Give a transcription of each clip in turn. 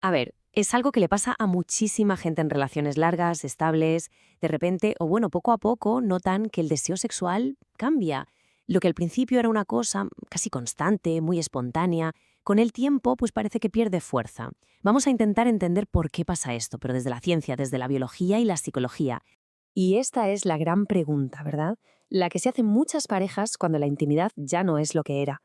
A ver, es algo que le pasa a muchísima gente en relaciones largas, estables, de repente, o bueno, poco a poco notan que el deseo sexual cambia. Lo que al principio era una cosa casi constante, muy espontánea, con el tiempo pues parece que pierde fuerza. Vamos a intentar entender por qué pasa esto, pero desde la ciencia, desde la biología y la psicología. Y esta es la gran pregunta, ¿verdad? La que se hacen muchas parejas cuando la intimidad ya no es lo que era.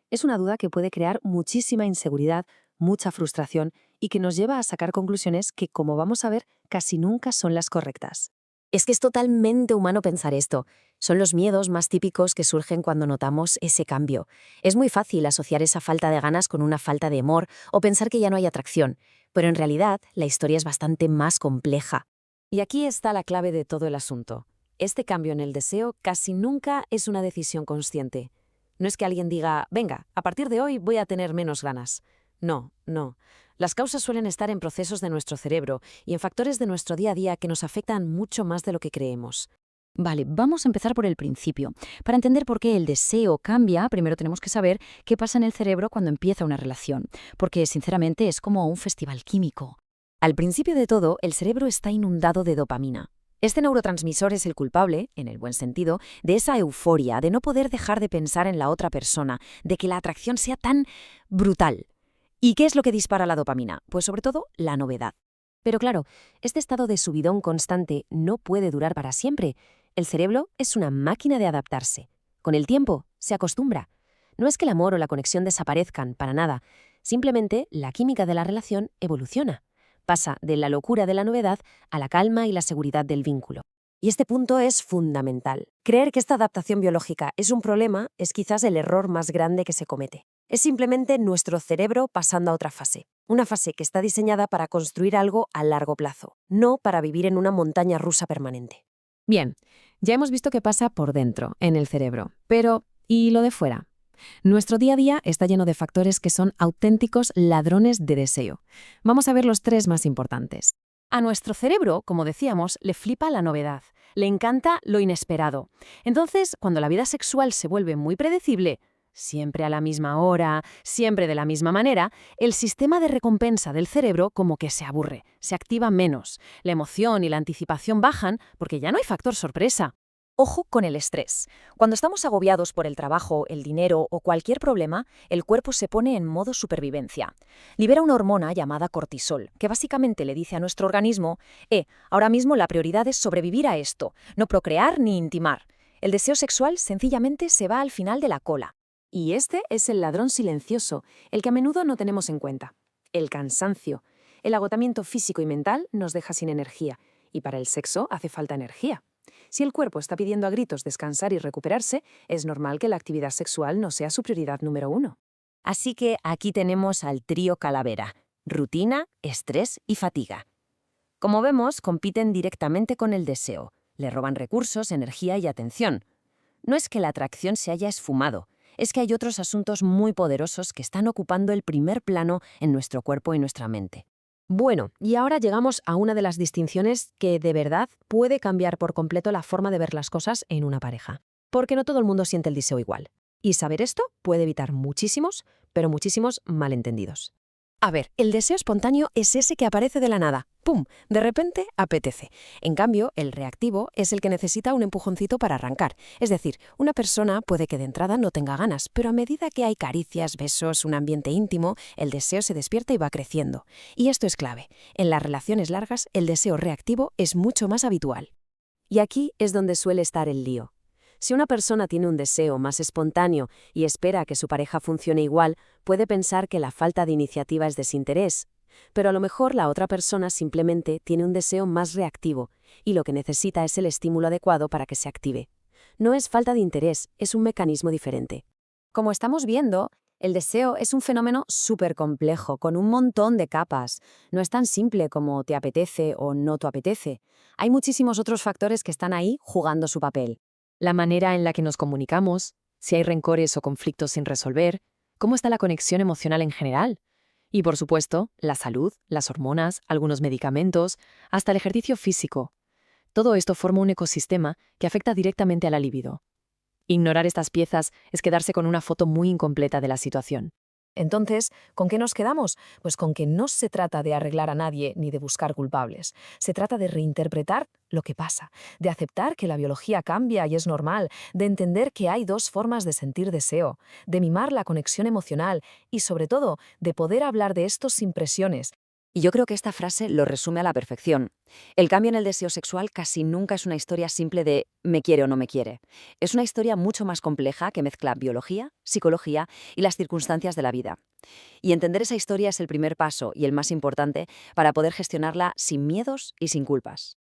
Es una duda que puede crear muchísima inseguridad, mucha frustración y que nos lleva a sacar conclusiones que, como vamos a ver, casi nunca son las correctas. Es que es totalmente humano pensar esto. Son los miedos más típicos que surgen cuando notamos ese cambio. Es muy fácil asociar esa falta de ganas con una falta de amor o pensar que ya no hay atracción, pero en realidad la historia es bastante más compleja. Y aquí está la clave de todo el asunto. Este cambio en el deseo casi nunca es una decisión consciente. No es que alguien diga, venga, a partir de hoy voy a tener menos ganas. No, no. Las causas suelen estar en procesos de nuestro cerebro y en factores de nuestro día a día que nos afectan mucho más de lo que creemos. Vale, vamos a empezar por el principio. Para entender por qué el deseo cambia, primero tenemos que saber qué pasa en el cerebro cuando empieza una relación, porque sinceramente es como un festival químico. Al principio de todo, el cerebro está inundado de dopamina. Este neurotransmisor es el culpable, en el buen sentido, de esa euforia, de no poder dejar de pensar en la otra persona, de que la atracción sea tan brutal. ¿Y qué es lo que dispara la dopamina? Pues sobre todo la novedad. Pero claro, este estado de subidón constante no puede durar para siempre. El cerebro es una máquina de adaptarse. Con el tiempo, se acostumbra. No es que el amor o la conexión desaparezcan, para nada. Simplemente la química de la relación evoluciona. Pasa de la locura de la novedad a la calma y la seguridad del vínculo. Y este punto es fundamental. Creer que esta adaptación biológica es un problema es quizás el error más grande que se comete. Es simplemente nuestro cerebro pasando a otra fase. Una fase que está diseñada para construir algo a largo plazo, no para vivir en una montaña rusa permanente. Bien, ya hemos visto qué pasa por dentro, en el cerebro. Pero, ¿y lo de fuera? Nuestro día a día está lleno de factores que son auténticos ladrones de deseo. Vamos a ver los tres más importantes. A nuestro cerebro, como decíamos, le flipa la novedad, le encanta lo inesperado. Entonces, cuando la vida sexual se vuelve muy predecible, siempre a la misma hora, siempre de la misma manera, el sistema de recompensa del cerebro como que se aburre, se activa menos. La emoción y la anticipación bajan porque ya no hay factor sorpresa. Ojo con el estrés. Cuando estamos agobiados por el trabajo, el dinero o cualquier problema, el cuerpo se pone en modo supervivencia. Libera una hormona llamada cortisol, que básicamente le dice a nuestro organismo, ahora mismo la prioridad es sobrevivir a esto, no procrear ni intimar. El deseo sexual sencillamente se va al final de la cola. Y este es el ladrón silencioso, el que a menudo no tenemos en cuenta. El cansancio. El agotamiento físico y mental nos deja sin energía, y para el sexo hace falta energía. Si el cuerpo está pidiendo a gritos descansar y recuperarse, es normal que la actividad sexual no sea su prioridad número uno. Así que aquí tenemos al trío calavera: rutina, estrés y fatiga. Como vemos, compiten directamente con el deseo. Le roban recursos, energía y atención. No es que la atracción se haya esfumado, es que hay otros asuntos muy poderosos que están ocupando el primer plano en nuestro cuerpo y nuestra mente. Bueno, y ahora llegamos a una de las distinciones que de verdad puede cambiar por completo la forma de ver las cosas en una pareja. Porque no todo el mundo siente el deseo igual. Y saber esto puede evitar muchísimos, pero muchísimos malentendidos. A ver, el deseo espontáneo es ese que aparece de la nada. ¡Pum! De repente apetece. En cambio, el reactivo es el que necesita un empujoncito para arrancar. Es decir, una persona puede que de entrada no tenga ganas, pero a medida que hay caricias, besos, un ambiente íntimo, el deseo se despierta y va creciendo. Y esto es clave. En las relaciones largas, el deseo reactivo es mucho más habitual. Y aquí es donde suele estar el lío. Si una persona tiene un deseo más espontáneo y espera a que su pareja funcione igual, puede pensar que la falta de iniciativa es desinterés. Pero a lo mejor la otra persona simplemente tiene un deseo más reactivo y lo que necesita es el estímulo adecuado para que se active. No es falta de interés, es un mecanismo diferente. Como estamos viendo, el deseo es un fenómeno súper complejo, con un montón de capas. No es tan simple como te apetece o no te apetece. Hay muchísimos otros factores que están ahí jugando su papel. La manera en la que nos comunicamos, si hay rencores o conflictos sin resolver, cómo está la conexión emocional en general. Y por supuesto, la salud, las hormonas, algunos medicamentos, hasta el ejercicio físico. Todo esto forma un ecosistema que afecta directamente a la libido. Ignorar estas piezas es quedarse con una foto muy incompleta de la situación. Entonces, ¿con qué nos quedamos? Pues con que no se trata de arreglar a nadie ni de buscar culpables. Se trata de reinterpretar lo que pasa, de aceptar que la biología cambia y es normal, de entender que hay dos formas de sentir deseo, de mimar la conexión emocional y, sobre todo, de poder hablar de esto sin presiones. Y yo creo que esta frase lo resume a la perfección. El cambio en el deseo sexual casi nunca es una historia simple de me quiere o no me quiere. Es una historia mucho más compleja que mezcla biología, psicología y las circunstancias de la vida. Y entender esa historia es el primer paso y el más importante para poder gestionarla sin miedos y sin culpas.